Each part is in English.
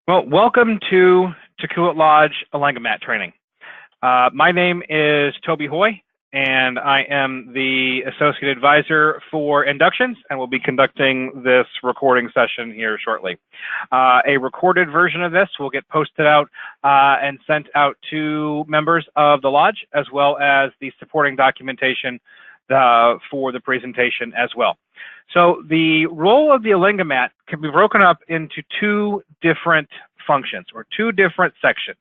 Well, welcome to Tuku Lodge Elangomat training. My name is Toby Hoy, and I am the Associate Advisor for Inductions, and will be conducting this recording session here shortly. A recorded version of this will get posted out and sent out to members of the Lodge, as well as the supporting documentation for the presentation as well. So the role of the Elangomat can be broken up into two different functions, or two different sections.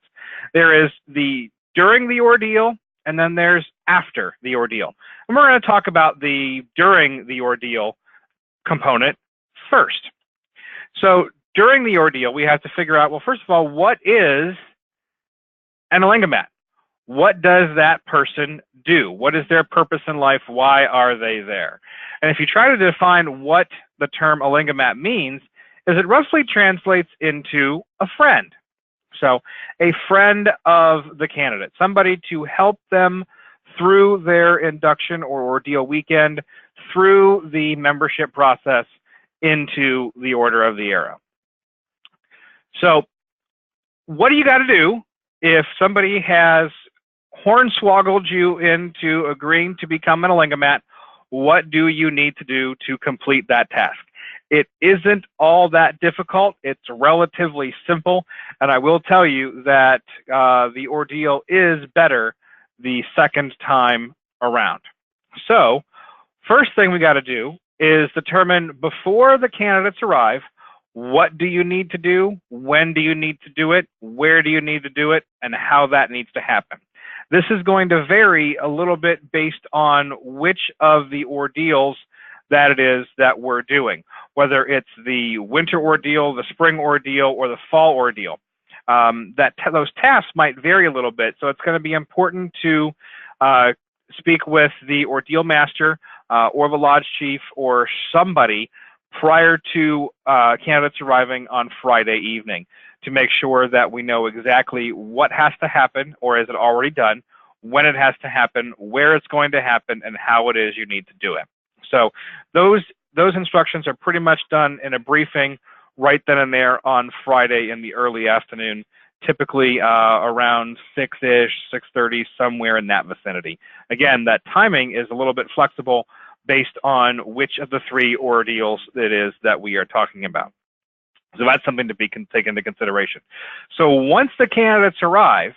There is the during the ordeal, and then there's after the ordeal. And we're going to talk about the during the ordeal component first. So during the ordeal, we have to figure out, well, first of all, what is an Elangomat? What does that person do? What is their purpose in life? Why are they there? And if you try to define what the term Elangomat means, is it roughly translates into a friend. So a friend of the candidate, somebody to help them through their induction or ordeal weekend, through the membership process into the Order of the Arrow. So what do you got to do if somebody has hornswoggled you into agreeing to become an Elangomat? What do you need to do to complete that task? It isn't all that difficult. It's relatively simple, and I will tell you that the ordeal is better the second time around. So first thing we got to do is determine, before the candidates arrive, what do you need to do, when do you need to do it, where do you need to do it, and how that needs to happen. This is going to vary a little bit based on which of the ordeals that it is that we're doing, whether it's the winter ordeal, the spring ordeal, or the fall ordeal. Those tasks might vary a little bit, so it's going to be important to speak with the ordeal master or the lodge chief or somebody prior to candidates arriving on Friday evening, to make sure that we know exactly what has to happen, or is it already done, when it has to happen, where it's going to happen, and how it is you need to do it. So those instructions are pretty much done in a briefing right then and there on Friday in the early afternoon, typically around 6-ish, 6:30, somewhere in that vicinity. Again, that timing is a little bit flexible based on which of the three ordeals it is that we are talking about. So that's something to be taken into consideration. So once the candidates arrive,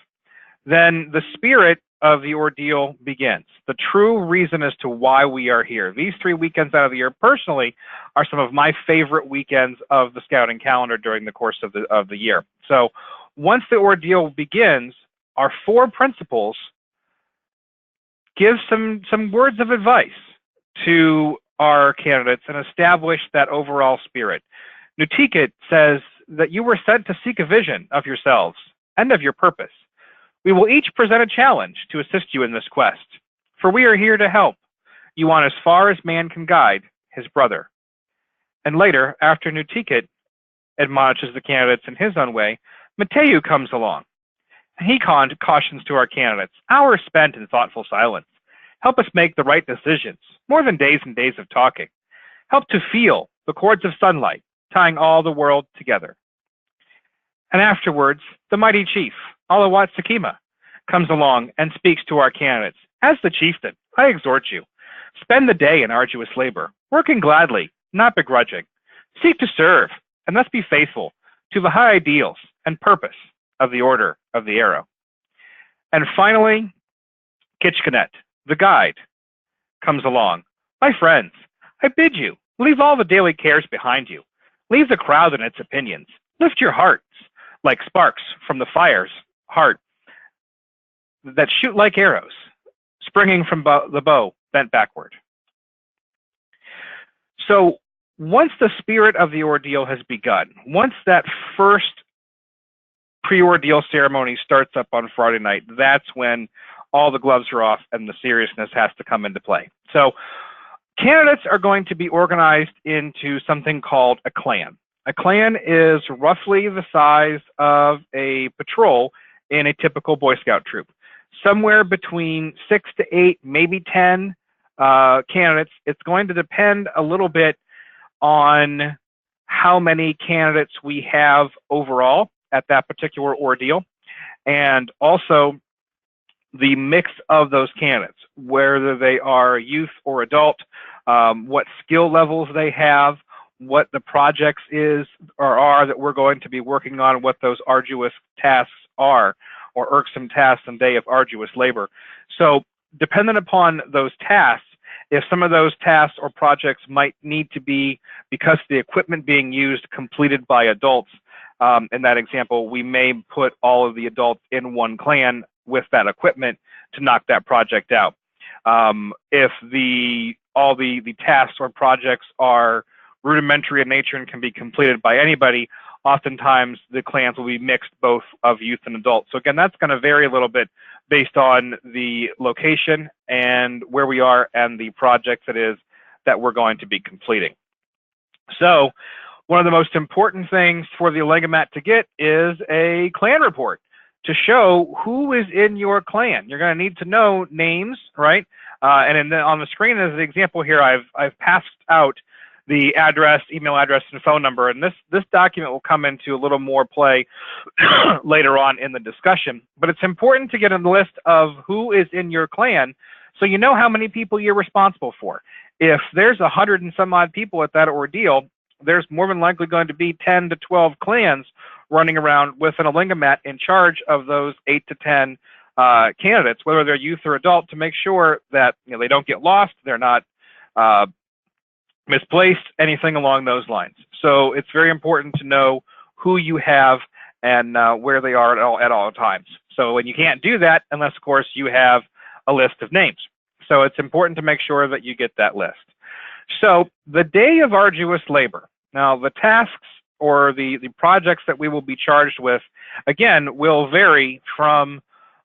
then the spirit of the ordeal begins. The true reason as to why we are here. These 3 weekends out of the year, personally, are some of my favorite weekends of the scouting calendar during the course of the year. So once the ordeal begins, our 4 principals give some words of advice to our candidates and establish that overall spirit. Nutikit says that you were sent to seek a vision of yourselves and of your purpose. We will each present a challenge to assist you in this quest, for we are here to help you on as far as man can guide his brother. And later, after Nutikit admonishes the candidates in his own way, Mateu comes along, and he cautions to our candidates, hours spent in thoughtful silence help us make the right decisions, more than days and days of talking. Help to feel the cords of sunlight, tying all the world together. And afterwards, the mighty chief, Alawat Sakima, comes along and speaks to our candidates. As the chieftain, I exhort you, spend the day in arduous labor, working gladly, not begrudging. Seek to serve, and thus be faithful to the high ideals and purpose of the Order of the Arrow. And finally, Kitchkanet, the guide, comes along. My friends, I bid you, leave all the daily cares behind you. Leave the crowd and its opinions. Lift your hearts like sparks from the fire's heart that shoot like arrows, springing from the bow bent backward. So once the spirit of the ordeal has begun, once that first pre-ordeal ceremony starts up on Friday night, that's when all the gloves are off and the seriousness has to come into play. So candidates are going to be organized into something called a clan. A clan is roughly the size of a patrol in a typical Boy Scout troop. Somewhere between 6 to 8, maybe 10 candidates. It's going to depend a little bit on how many candidates we have overall. at that particular ordeal, and also the mix of those candidates, whether they are youth or adult, what skill levels they have, what the projects are that we're going to be working on, what those arduous tasks are, or irksome tasks and day of arduous labor. So dependent upon those tasks, if some of those tasks or projects might need to be, because of the equipment being used, completed by adults, in that example, we may put all of the adults in one clan with that equipment to knock that project out. If all the tasks or projects are rudimentary in nature and can be completed by anybody, oftentimes the clans will be mixed, both of youth and adults. So again, that's going to vary a little bit based on the location and where we are and the projects it is that we're going to be completing. So one of the most important things for the Elangomat to get is a clan report to show who is in your clan. You're going to need to know names, right? And then on the screen as an example here, I've passed out the address, email address, and phone number, and this document will come into a little more play later on in the discussion. But it's important to get a list of who is in your clan so you know how many people you're responsible for. If there's 100 and some odd people at that ordeal, there's more than likely going to be 10 to 12 clans running around with an Elangomat in charge of those 8 to 10 candidates, whether they're youth or adult, to make sure that they don't get lost, they're not misplaced, anything along those lines. So it's very important to know who you have and where they are at all times. So, and you can't do that unless, of course, you have a list of names. So it's important to make sure that you get that list. So the day of arduous labor. Now, the tasks or the projects that we will be charged with, again, will vary from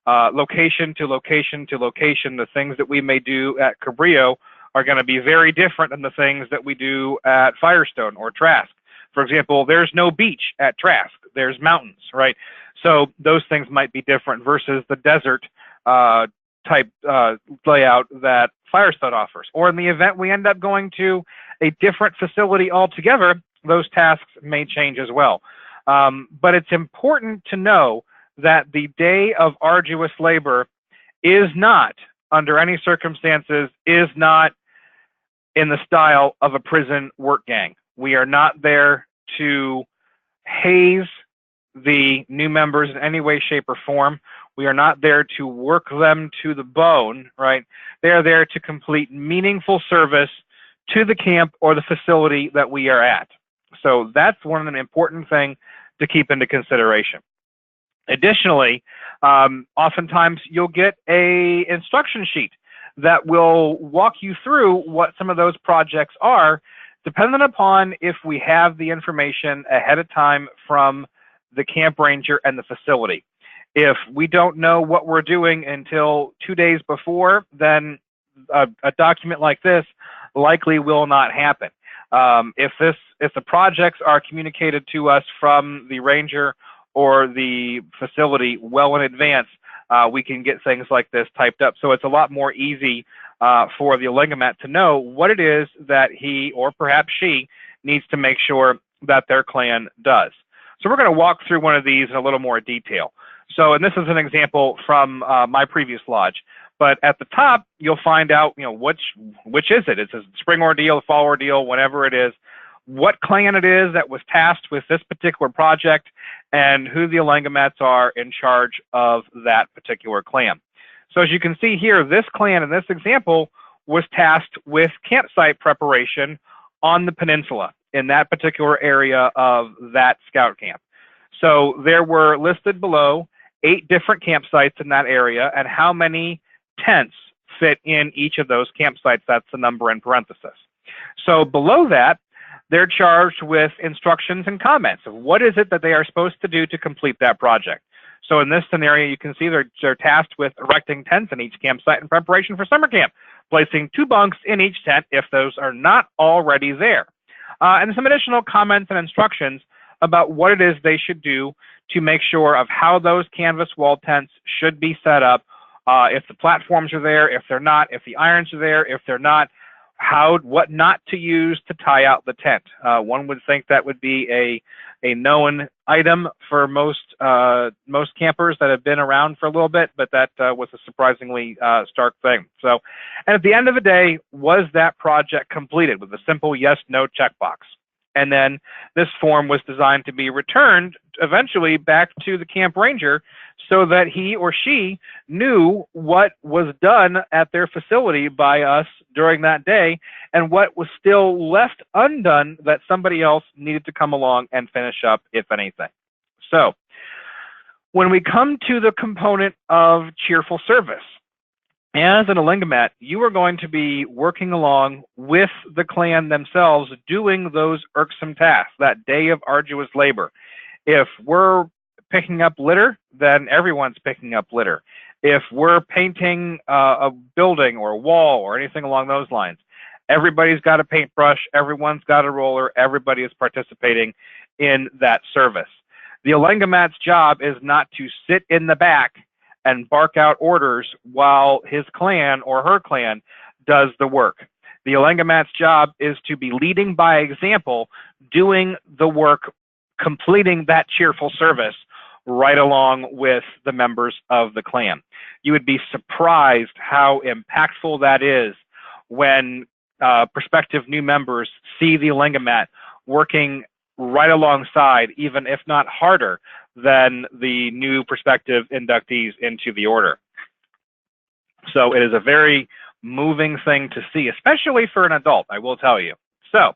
location to location to location. The things that we may do at Cabrillo are going to be very different than the things that we do at Firestone or Trask. For example, there's no beach at Trask. There's mountains, right? So those things might be different versus the desert type layout that Firestone offers. Or in the event we end up going to a different facility altogether, those tasks may change as well. But it's important to know that the day of arduous labor is not, under any circumstances, is not in the style of a prison work gang. We are not there to haze the new members in any way, shape, or form. We are not there to work them to the bone, right? They are there to complete meaningful service to the camp or the facility that we are at. So that's one of the important things to keep into consideration. Additionally, oftentimes you'll get a instruction sheet that will walk you through what some of those projects are, depending upon if we have the information ahead of time from the camp ranger and the facility. If we don't know what we're doing until 2 days before, then a document like this likely will not happen. If the projects are communicated to us from the ranger or the facility well in advance, we can get things like this typed up. So it's a lot more easy for the Elangomat to know what it is that he or perhaps she needs to make sure that their clan does. So we're going to walk through one of these in a little more detail. So, and this is an example from my previous lodge. But at the top, you'll find out, which is it? It's a spring ordeal, a fall ordeal, whatever it is, what clan it is that was tasked with this particular project, and who the Elangomats are in charge of that particular clan. So as you can see here, this clan in this example was tasked with campsite preparation on the peninsula in that particular area of that scout camp. So there were listed below 8 different campsites in that area and how many tents fit in each of those campsites. That's the number in parentheses. So below that, they're charged with instructions and comments of what is it that they are supposed to do to complete that project. So in this scenario, you can see they're tasked with erecting tents in each campsite in preparation for summer camp, placing 2 bunks in each tent if those are not already there. And some additional comments and instructions about what it is they should do to make sure of how those canvas wall tents should be set up, if the platforms are there, if they're not, if the irons are there, if they're not, what not to use to tie out the tent. One would think that would be a known item for most campers that have been around for a little bit, but that was a surprisingly stark thing. So, and at the end of the day, was that project completed with a simple yes/no checkbox? And then this form was designed to be returned eventually back to the camp ranger so that he or she knew what was done at their facility by us during that day and what was still left undone that somebody else needed to come along and finish up, if anything. So when we come to the component of cheerful service, as an Elangomat, you are going to be working along with the clan themselves, doing those irksome tasks, that day of arduous labor. If we're picking up litter, then everyone's picking up litter. If we're painting a building or a wall or anything along those lines, everybody's got a paintbrush, everyone's got a roller, everybody is participating in that service. The Elangomat's job is not to sit in the back and bark out orders while his clan or her clan does the work. The Elangomat's job is to be leading by example, doing the work, completing that cheerful service right along with the members of the clan. You would be surprised how impactful that is when prospective new members see the Elangomat working right alongside, even if not harder, than the new prospective inductees into the order. So it is a very moving thing to see, especially for an adult, I will tell you. So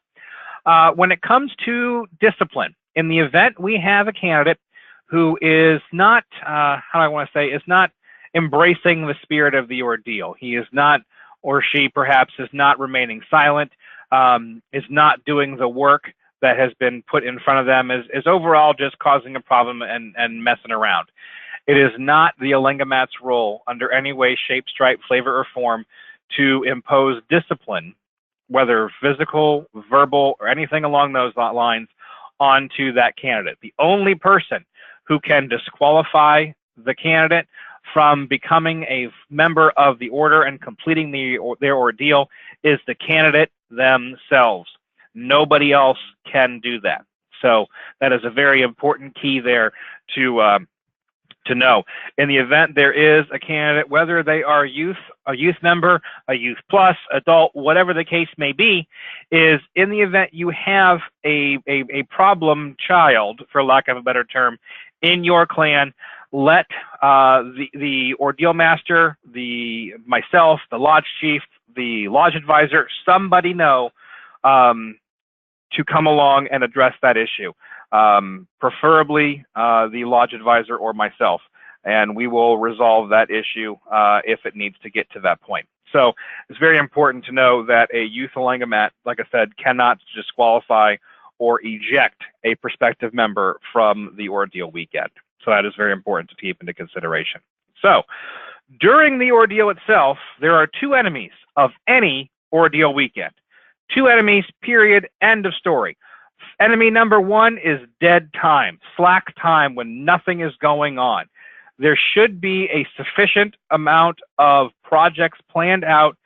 when it comes to discipline, in the event we have a candidate who is not, how do I want to say, is not embracing the spirit of the ordeal. He is not, or she perhaps is not remaining silent, is not doing the work that has been put in front of them, is overall just causing a problem and messing around. It is not the Elangomat's role under any way, shape, stripe, flavor, or form to impose discipline, whether physical, verbal, or anything along those lines, onto that candidate. The only person who can disqualify the candidate from becoming a member of the order and completing their ordeal is the candidate themselves. Nobody else can do that. So that is a very important key there to know. In the event there is a candidate, whether they are a youth member, a youth plus, adult, whatever the case may be, is in the event you have a problem child, for lack of a better term, in your clan, let the ordeal master, myself, the lodge chief, the lodge advisor, somebody know to come along and address that issue, preferably the lodge advisor or myself, and we will resolve that issue if it needs to get to that point. So it's very important to know that a youth Elangomat, like I said, cannot disqualify or eject a prospective member from the ordeal weekend. So that is very important to keep into consideration. So during the ordeal itself, there are two enemies of any ordeal weekend. Two enemies, period, end of story. Enemy number one is dead time, slack time when nothing is going on. There should be a sufficient amount of projects planned out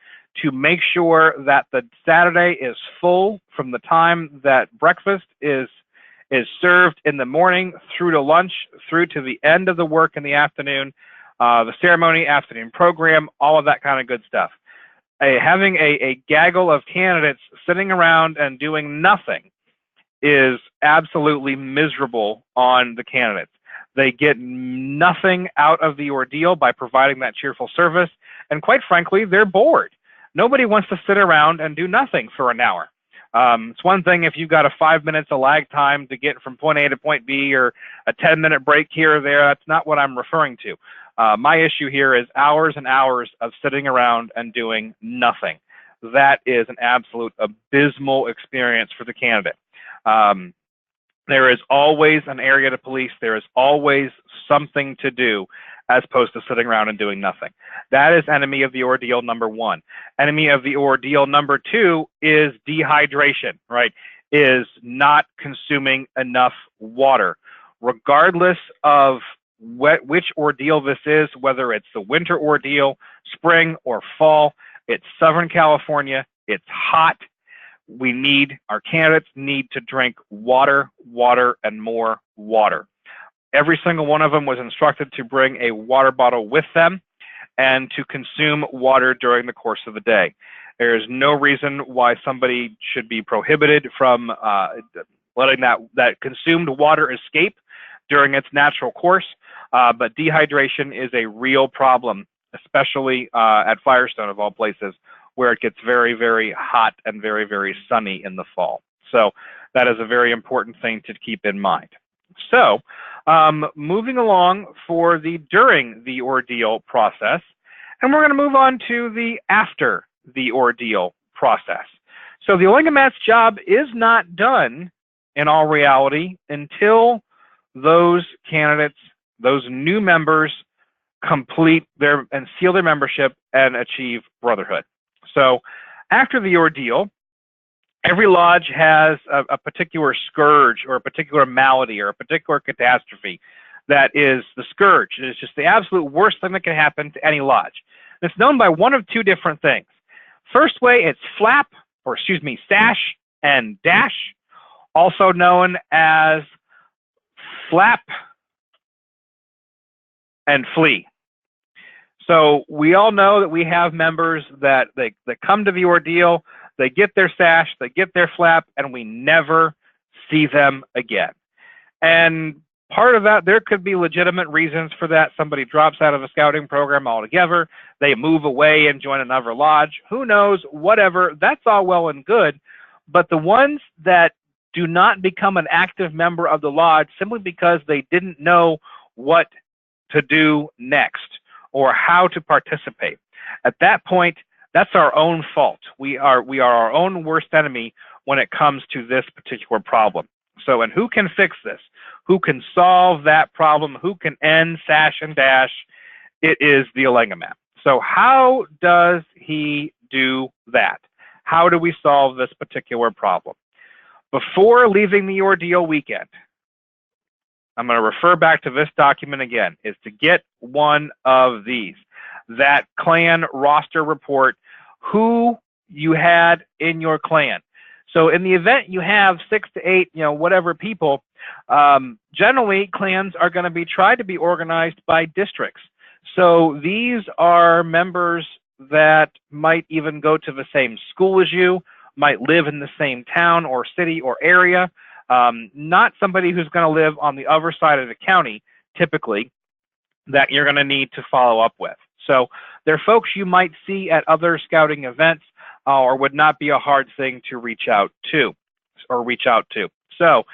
to make sure that the Saturday is full from the time that breakfast is served in the morning through to lunch, through to the end of the work in the afternoon, the ceremony, afternoon program, all of that kind of good stuff. Having a gaggle of candidates sitting around and doing nothing is absolutely miserable on the candidates. They get nothing out of the ordeal by providing that cheerful service, and quite frankly, they're bored. Nobody wants to sit around and do nothing for an hour. It's one thing if you've got a 5 minutes of lag time to get from point A to point B, or a 10-minute break here or there. That's not what I'm referring to. My issue here is hours and hours of sitting around and doing nothing. That is an absolute abysmal experience for the candidate. There is always an area to police. There is always something to do as opposed to sitting around and doing nothing. That is enemy of the ordeal number one. Enemy of the ordeal number two is dehydration, right? Is not consuming enough water. Regardless of which ordeal this is, whether it's the winter ordeal, spring, or fall, it's Southern California, it's hot. Our candidates need to drink water, water, and more water. Every single one of them was instructed to bring a water bottle with them and to consume water during the course of the day. There is no reason why somebody should be prohibited from letting that consumed water escape during its natural course, but dehydration is a real problem, especially at Firestone of all places, where it gets very, very hot and very, very sunny in the fall. So that is a very important thing to keep in mind. So moving along for the during the ordeal process, and we're going to move on to the after the ordeal process. So the Elangomat's job is not done in all reality until those candidates, those new members, complete their and seal their membership and achieve brotherhood. So after the ordeal, every lodge has a particular scourge or a particular malady or a particular catastrophe that is the scourge. It is just the absolute worst thing that can happen to any lodge. It's known by one of two different things. First way, it's sash and dash, also known as flap and flee. So we all know that we have members that come to the ordeal, they get their sash, they get their flap, and we never see them again. And part of that, there could be legitimate reasons for that. Somebody drops out of a scouting program altogether, they move away and join another lodge, who knows, whatever, that's all well and good. But the ones that do not become an active member of the lodge simply because they didn't know what to do next or how to participate, at that point, that's our own fault. We are our own worst enemy when it comes to this particular problem. So, and who can fix this? Who can solve that problem? Who can end sash and dash? It is the Elangomat. So how does he do that? How do we solve this particular problem? Before leaving the ordeal weekend, I'm going to refer back to this document again, is to get one of these, that clan roster report, who you had in your clan. So in the event you have 6 to 8, whatever people, generally clans are going to be tried to be organized by districts. So these are members that might even go to the same school as you, might live in the same town or city or area, not somebody who's going to live on the other side of the county, typically, that you're going to need to follow up with. So they're folks you might see at other scouting events or would not be a hard thing to reach out to. So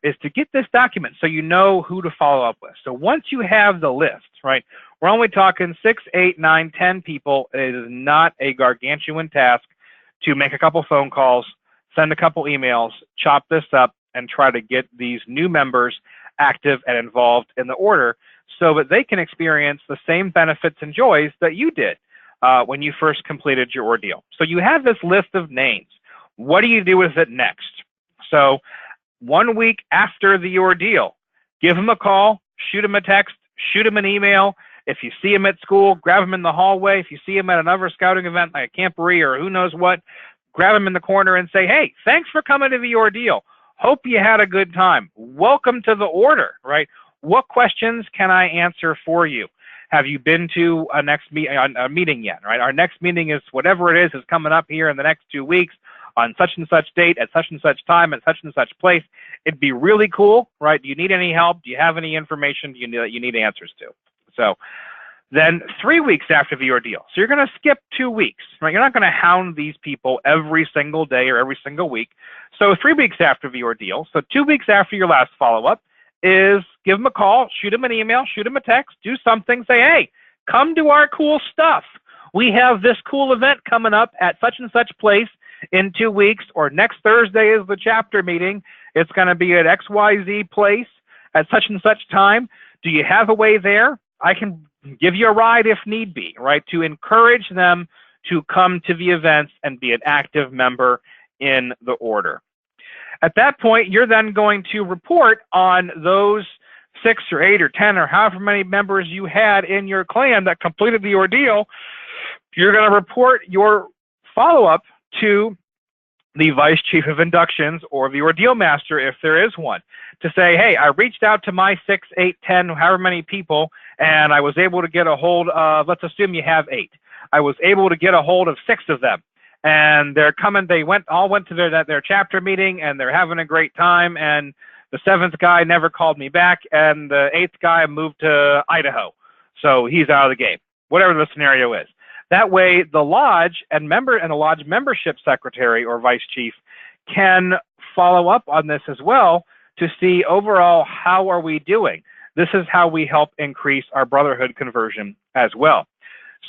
is to get this document so you know who to follow up with. So once you have the list, right, we're only talking 6, 8, 9, 10 people. It is not a gargantuan task to make a couple phone calls, send a couple emails, chop this up, and try to get these new members active and involved in the order so that they can experience the same benefits and joys that you did when you first completed your ordeal. So you have this list of names. What do you do with it next? So 1 week after the ordeal, give them a call, shoot them a text, shoot them an email. If you see them at school, grab them in the hallway. If you see them at another scouting event like a camporee or who knows what, grab them in the corner and say, hey, thanks for coming to the ordeal. Hope you had a good time. Welcome to the order, right? What questions can I answer for you? Have you been to a meeting yet, right? Our next meeting is whatever it is coming up here in the next 2 weeks on such and such date at such and such time at such and such place. It'd be really cool, right? Do you need any help? Do you have any information you need answers to? So then 3 weeks after the ordeal. So you're going to skip 2 weeks, right? You're not going to hound these people every single day or every single week. So 3 weeks after the ordeal, so 2 weeks after your last follow-up, is give them a call, shoot them an email, shoot them a text, do something, say, hey, come to our cool stuff. We have this cool event coming up at such and such place in 2 weeks, or next Thursday is the chapter meeting. It's going to be at XYZ place at such and such time. Do you have a way there? I can give you a ride if need be, right? To encourage them to come to the events and be an active member in the order. At that point, you're then going to report on those 6 or 8 or 10 or however many members you had in your clan that completed the ordeal. You're going to report your follow-up to the vice chief of inductions or the ordeal master, if there is one, to say, hey, I reached out to my 6, 8, 10, however many people, and I was able to get a hold of, let's assume you have 8. I was able to get a hold of 6 of them, and they're coming, they all went to their chapter meeting, and they're having a great time, and the 7th guy never called me back, and the 8th guy moved to Idaho, so he's out of the game, whatever the scenario is. That way, the lodge and the lodge membership secretary or vice chief can follow up on this as well to see overall how are we doing. This is how we help increase our brotherhood conversion as well.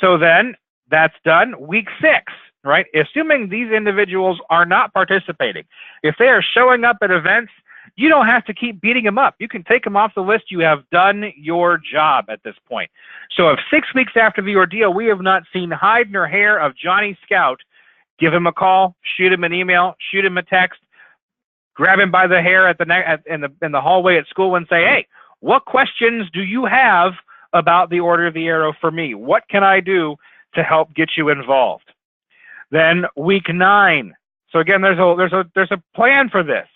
So then that's done. Week 6, right? Assuming these individuals are not participating, if they are showing up at events, you don't have to keep beating them up. You can take them off the list. You have done your job at this point. So if 6 weeks after the ordeal, we have not seen hide nor hair of Johnny Scout, give him a call, shoot him an email, shoot him a text, grab him by the hair in the hallway at school and say, hey, what questions do you have about the Order of the Arrow for me? What can I do to help get you involved? Then week 9. So again, there's a plan for this.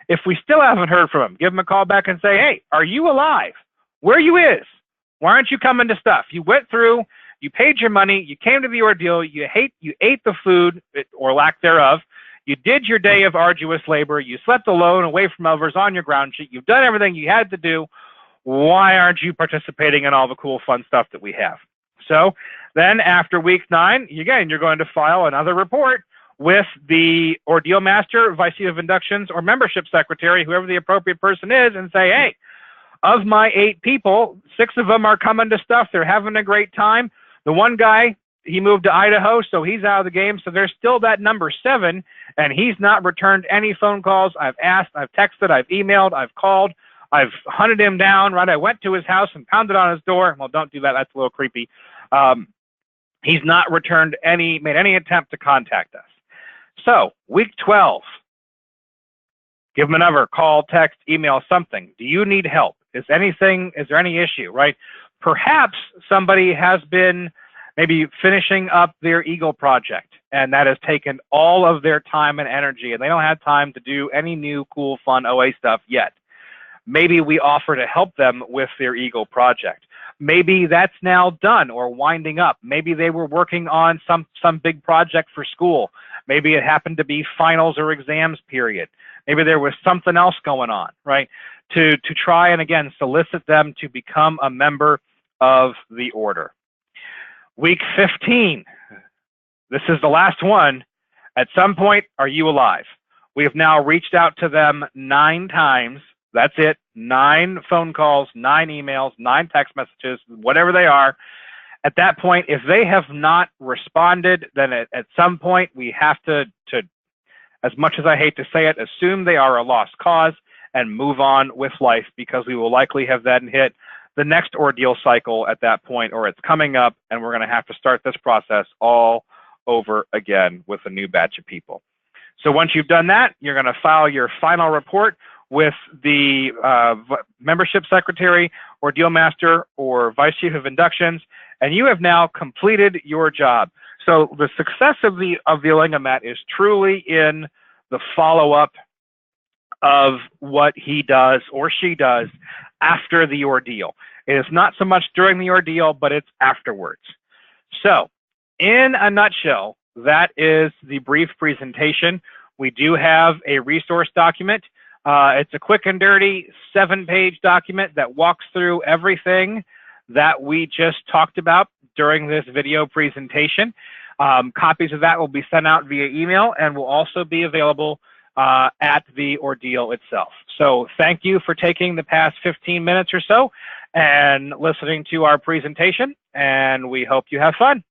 If we still haven't heard from him, give him a call back and say, hey, are you alive? Where you is? Why aren't you coming to stuff? You went through, you paid your money, you came to the ordeal, you ate the food, or lack thereof, you did your day of arduous labor, you slept alone away from others on your ground sheet, you've done everything you had to do. Why aren't you participating in all the cool, fun stuff that we have? So then after week 9, again, you're going to file another report with the ordeal master, vice chief of inductions, or membership secretary, whoever the appropriate person is, and say, hey, of my 8 people, 6 of them are coming to stuff. They're having a great time. The one guy, he moved to Idaho, so he's out of the game. So there's still that number 7, and he's not returned any phone calls. I've asked, I've texted, I've emailed, I've called, I've hunted him down, right? I went to his house and pounded on his door. Well, don't do that. That's a little creepy. He's not made any attempt to contact us. So, week 12, give them a number, call, text, email, something. Do you need help? Is there any issue, right? Perhaps somebody has been maybe finishing up their Eagle project, and that has taken all of their time and energy, and they don't have time to do any new, cool, fun OA stuff yet. Maybe we offer to help them with their Eagle project. Maybe that's now done or winding up. Maybe they were working on some big project for school. Maybe it happened to be finals or exams period. Maybe there was something else going on, right? To try and, again, solicit them to become a member of the order. Week 15, this is the last one. At some point, are you alive? We have now reached out to them 9 times. That's it. 9 phone calls, 9 emails, 9 text messages, whatever they are. At that point, if they have not responded, then at some point we have to, as much as I hate to say it, assume they are a lost cause and move on with life, because we will likely have then hit the next ordeal cycle at that point, or it's coming up, and we're going to have to start this process all over again with a new batch of people. So once you've done that, you're going to file your final report with the membership secretary, ordeal master, or vice chief of inductions, and you have now completed your job. So the success of the Elangomat is truly in the follow-up of what he does or she does after the ordeal. It is not so much during the ordeal, but it's afterwards. So in a nutshell, that is the brief presentation. We do have a resource document. It's a quick and dirty 7-page document that walks through everything that we just talked about during this video presentation. Copies of that will be sent out via email and will also be available at the ordeal itself. So thank you for taking the past 15 minutes or so and listening to our presentation, and we hope you have fun.